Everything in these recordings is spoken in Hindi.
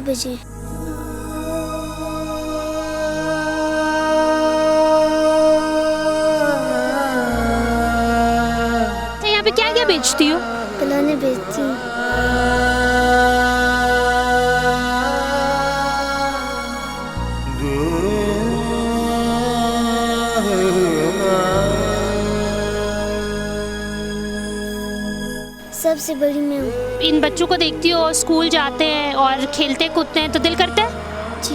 बजे। यहाँ पे क्या क्या बेचती हो? खिलौने बेचती हूँ। सबसे बड़ी मैं हूँ। इन बच्चों को देखती हो स्कूल जाते हैं और खेलते कूदते हैं तो दिल करता है? जी।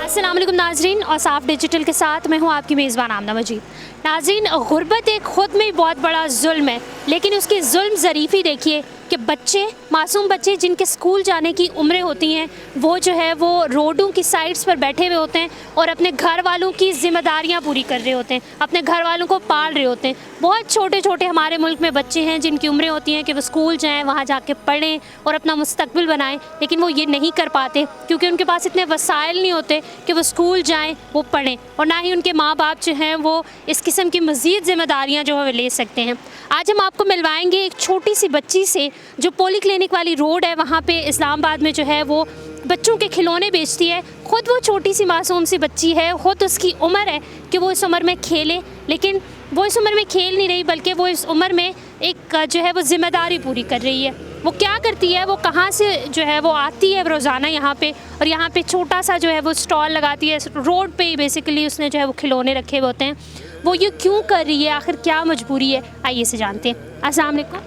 अस्सलाम वालेकुम नाजरीन, और साफ डिजिटल के साथ मैं हूँ आपकी मेज़बान आमना मजीद। नाजरीन, गुर्बत एक ख़ुद में बहुत बड़ा जुल्म है, लेकिन उसकी जुल्म ज़रीफ़ी देखिए कि बच्चे, मासूम बच्चे जिनके स्कूल जाने की उम्रें होती हैं, वो जो है वो रोडों की साइड्स पर बैठे हुए होते हैं और अपने घर वालों की ज़िम्मेदारियां पूरी कर रहे होते हैं, अपने घर वालों को पाल रहे होते हैं। बहुत छोटे छोटे हमारे मुल्क में बच्चे हैं जिनकी उम्रें होती हैं कि वो स्कूल जाएँ, वहाँ जाके पढ़ें और अपना मुस्तकबिल बनाएं, लेकिन वो ये नहीं कर पाते क्योंकि उनके पास इतने वसाइल नहीं होते कि वो स्कूल जाएँ, वो पढ़ें, और ना ही उनके माँ बाप जो हैं वो इस किस्म की मज़ीद ज़िम्मेदारियाँ जो है वो ले सकते हैं। आज हम आपको मिलवाएंगे एक छोटी सी बच्ची से जो पोली क्लिनिक वाली रोड है वहाँ पे इस्लामाबाद में जो है वो बच्चों के खिलौने बेचती है। ख़ुद वो छोटी सी मासूम सी बच्ची है, ख़ुद उसकी उम्र है कि वो इस उम्र में खेले, लेकिन वो इस उम्र में खेल नहीं रही बल्कि वो इस उम्र में एक जो है वो ज़िम्मेदारी पूरी कर रही है। वो क्या करती है, वो कहाँ से जो है वो आती है रोज़ाना यहाँ पे, और यहाँ पे छोटा सा जो है वो स्टॉल लगाती है रोड पे ही। बेसिकली उसने जो है वो खिलौने रखे हुए होते हैं। वो ये क्यों कर रही है, आखिर क्या मजबूरी है, आइए से जानते हैं। अस्सलाम वालेकुम।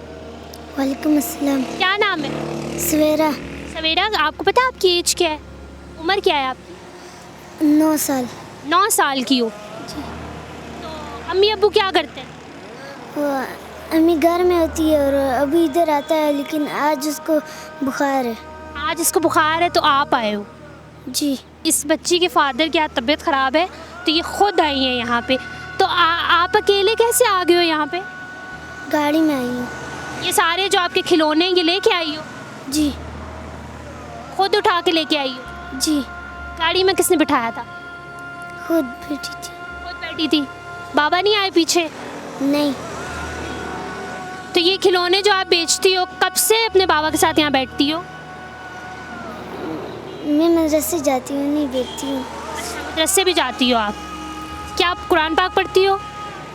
वालेकुम अस्सलाम। क्या नाम है? सवेरा। सवेरा, आपको पता है आपकी एज क्या है, उम्र क्या है आपकी? 9 साल। 9 साल की हो। जी। तो अम्मी अब्बू क्या करते हैं? वो अम्मी घर में होती है और अभी इधर आता है, लेकिन आज उसको बुखार है। आज इसको बुखार है तो आप आए हो? जी। इस बच्ची के फादर की आज तबीयत ख़राब है तो ये खुद आई हैं यहाँ पे। तो आप अकेले कैसे आ गए हो यहाँ पे? गाड़ी में आई हूँ। ये सारे जो आपके खिलौने ये लेके आई हो? जी। खुद उठा के लेके आई हो? जी। गाड़ी में किसने बिठाया था? खुद बैठी थी। खुद बैठी थी। बाबा नहीं आए पीछे? नहीं। तो ये खिलौने जो आप बेचती हो, कब से अपने बाबा के साथ यहाँ बैठती हो? मैं मदरसे जाती हूँ, नहीं बैठती हूँ। मदरसे भी जाती हो आप? क्या आप कुरान पाक पढ़ती हो?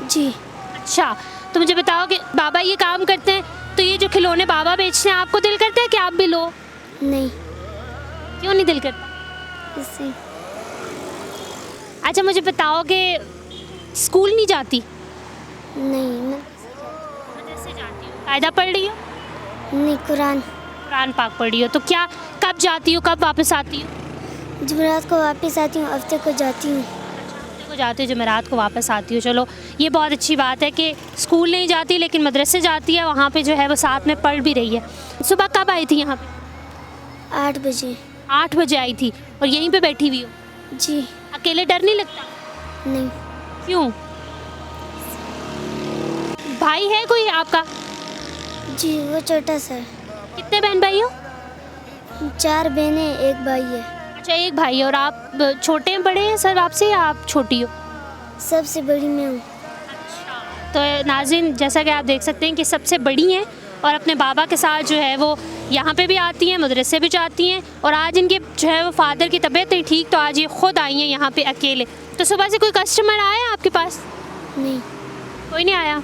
जी। अच्छा, तो मुझे बताओ कि बाबा ये काम करते हैं तो ये जो खिलौने बाबा बेचते हैं आपको दिल करता है कि आप भी लो? नहीं। क्यों नहीं दिल करता? ऐसे। अच्छा, मुझे बताओ कि स्कूल नहीं जाती? नहीं। मदरसे जाती हो, कायदा पढ़ रही हो? नहीं, कुरान। कुरान पाक पढ़ रही हो। तो क्या कब जाती हो, कब वापस आती हो? जुमेरात को वापस आती हूँ, हफ्ते को जाती हूँ। को जाती हो, जुमेरात को वापस आती हो। चलो, ये बहुत अच्छी बात है कि स्कूल नहीं जाती लेकिन मदरसे जाती है, वहाँ पे जो है वो साथ में पढ़ भी रही है। सुबह कब आई थी यहाँ पे? 8 बजे। 8 बजे आई थी और यहीं पे बैठी हुई हो? जी। अकेले डर नहीं लगता? नहीं। क्यों? भाई है कोई आपका? जी, वो छोटा सा है। कितने बहन भाई हो? 4 बहनें, 1 भाई है। अच्छा, एक भाई है। और आप छोटे हैं, बड़े हैं सर आपसे, या आप छोटी हो? सबसे बड़ी मैं हूँ। तो नाज़रीन, जैसा कि आप देख सकते हैं कि सबसे बड़ी हैं और अपने बाबा के साथ जो है वो यहाँ पे भी आती हैं, मदरसे भी जाती हैं, और आज इनके जो है वो फादर की तबीयत नहीं ठीक तो आज ये खुद आई हैं यहाँ पे अकेले। तो सुबह से कोई कस्टमर आया आपके पास? नहीं। कोई नहीं आया?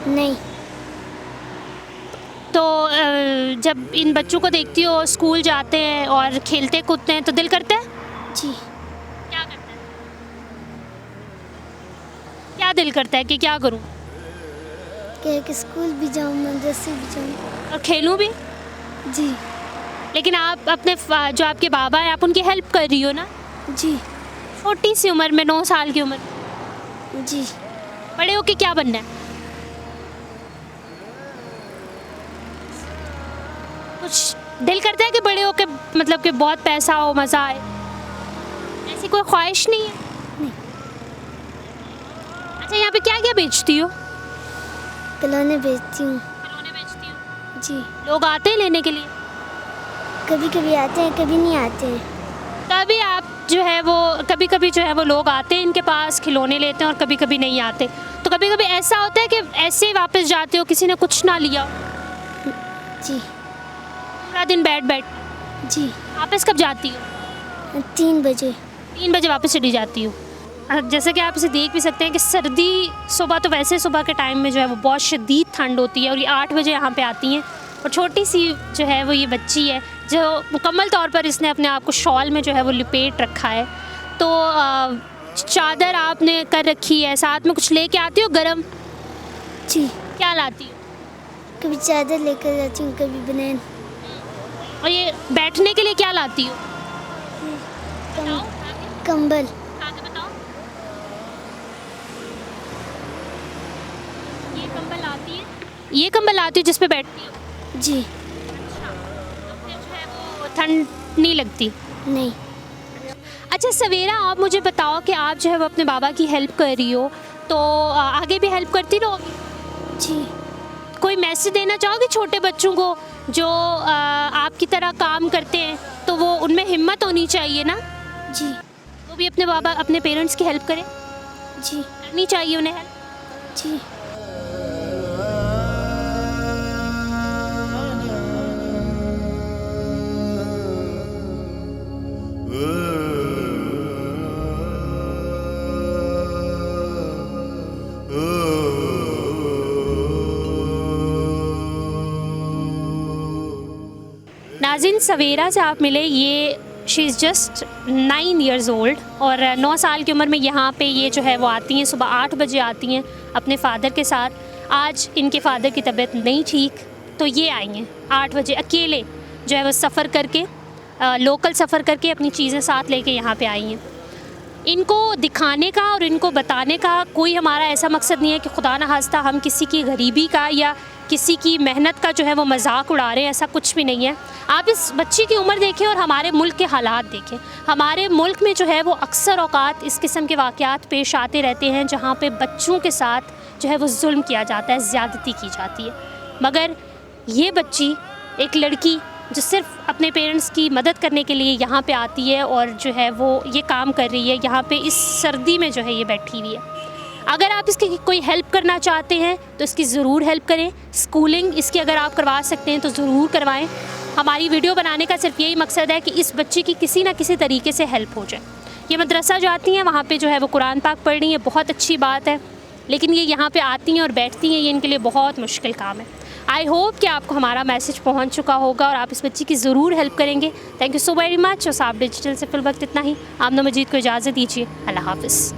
नहीं। तो जब इन बच्चों को देखती हो स्कूल जाते हैं और खेलते कूदते हैं तो दिल करता है? जी। क्या करता है? क्या दिल करता है कि क्या करूं? कि स्कूल भी जाऊँ, मदरसे भी जाऊँ और खेलूं भी? जी। लेकिन आप अपने जो आपके बाबा हैं आप उनकी हेल्प कर रही हो ना? जी। छोटी सी उम्र में, 9 साल की उम्र। जी। बड़े होके क्या बनना है? कुछ दिल करता है कि बड़े होके मतलब कि बहुत पैसा हो, मज़ा आए, ऐसी कोई ख्वाहिश नहीं है? नहीं। अच्छा, यहाँ पे क्या क्या बेचती हो? खिलौने बेचती हूँ। खिलौने बेचती हो? जी। लोग आते हैं लेने के लिए? कभी कभी आते हैं, कभी नहीं आते हैं। तभी आप जो है वो कभी कभी जो है वो लोग आते हैं इनके पास, खिलौने लेते हैं, और कभी कभी नहीं आते। तो कभी कभी ऐसा होता है कि ऐसे ही वापस जाते हो, किसी ने कुछ ना लिया, जी पूरा दिन बैठ जी। वापस कब जाती हो? 3 बजे। 3 बजे वापस चली जाती हो। जैसे कि आप इसे देख भी सकते हैं कि सर्दी, सुबह तो वैसे सुबह के टाइम में जो है वो बहुत शदीद ठंड होती है और ये 8 बजे यहाँ पे आती हैं। और छोटी सी जो है वो ये बच्ची है जो मुकम्मल तौर पर इसने अपने आप को शॉल में जो है वो लिपेट रखा है। तो चादर आपने कर रखी है, साथ में कुछ लेके आती हो गरम? जी, क्या लाती हो? कभी चादर लेकर जाती हूँ, कभी बनैन। और ये बैठने के लिए क्या लाती हो? कंबल। आगे बताओ। ये कंबल आती है, ये कंबल आती है जिस पे बैठती हो? जी। तो फिर जो है वो ठंड नहीं लगती? नहीं। अच्छा सवेरा, आप मुझे बताओ कि आप जो है वो अपने बाबा की हेल्प कर रही हो, तो आगे भी हेल्प करती रहो? जी। कोई मैसेज देना चाहोगे छोटे बच्चों को जो आपकी तरह काम करते हैं, तो वो उनमें हिम्मत होनी चाहिए ना? जी। वो भी अपने बाबा, अपने पेरेंट्स की हेल्प करें? जी। करनी चाहिए उन्हें हेल्प। जी। नाज़रीन, सवेरा से आप मिले, ये she is just 9 years old और 9 साल की उम्र में यहाँ पे ये जो है वो आती हैं, सुबह 8 बजे आती हैं अपने फ़ादर के साथ। आज इनके फ़ादर की तबीयत नहीं ठीक, तो ये आई हैं 8 बजे अकेले जो है वो सफ़र करके, लोकल सफ़र करके अपनी चीज़ें साथ लेके यहाँ पे आई हैं। इनको दिखाने का और इनको बताने का कोई हमारा ऐसा मकसद नहीं है कि खुदा न खास्ता हम किसी की गरीबी का या किसी की मेहनत का जो है वो मजाक उड़ा रहे हैं, ऐसा कुछ भी नहीं है। आप इस बच्ची की उम्र देखें और हमारे मुल्क के हालात देखें। हमारे मुल्क में जो है वो अक्सर औकात इस किस्म के वाक़यात पेश आते रहते हैं जहाँ पे बच्चों के साथ जो है वो जुल्म किया जाता है, ज़्यादती की जाती है। मगर ये बच्ची, एक लड़की जो सिर्फ अपने पेरेंट्स की मदद करने के लिए यहाँ पे आती है और जो है वो ये काम कर रही है, यहाँ पे इस सर्दी में जो है ये बैठी हुई है। अगर आप इसकी कोई हेल्प करना चाहते हैं तो इसकी ज़रूर हेल्प करें। स्कूलिंग इसकी अगर आप करवा सकते हैं तो ज़रूर करवाएं। हमारी वीडियो बनाने का सिर्फ यही मकसद है कि इस बच्चे की किसी ना किसी तरीके से हेल्प हो जाए। ये मदरसा जाती हैं, वहाँ पे जो है वो कुरान पाक पढ़ रही है, बहुत अच्छी बात है, लेकिन ये यहाँ पे आती हैं और बैठती हैं, ये इनके लिए बहुत मुश्किल काम है। आई होप कि आपको हमारा मैसेज पहुँच चुका होगा और आप इस बच्ची की ज़रूर हेल्प करेंगे। Thank you so very much. और साफ डिजिटल से फिल वक्त इतना ही। आमना मजीद को इजाज़त दीजिए। अल्लाह हाफ़िज़।